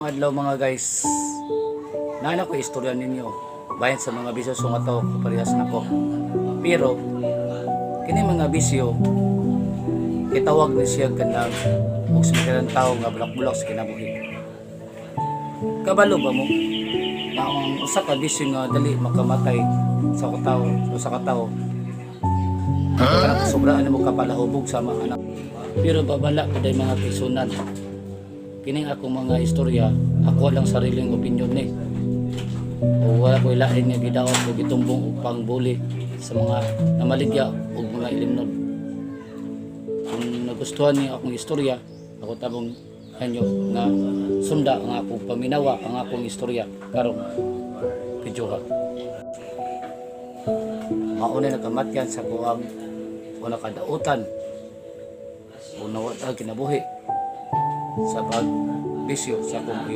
Adlaw mga guys, nana ko istorya ninyo bayan sa mga bisyo nga to parehas nako. Pero kini mga bisyo kitawag ni siya kanang ug sumitiran tao nga bulak-bulak sa kinabuhi. Kabalo ba mo na ang usa ka bisyo nga dali makamatay sa katawo o sa katawo? Kanang sobraan mo kapalahubog sa mga anak. Pero babala ko day mga kisunan. Kining akong mga istorya, ako lang sariling opinyon ni. O wala ko ilain nga gidaot o gitumbong o pangbuli sa mga namaligya o mga ilimnod. Kung nagustuhan niyo akong istorya, ako tabong kanyo nga sunda ang akong paminawa, ang akong istorya karong videoha. Mauna nagamatyan sa buwang o nakadautan o nawala kinabuhi sa pagbisyo sa kong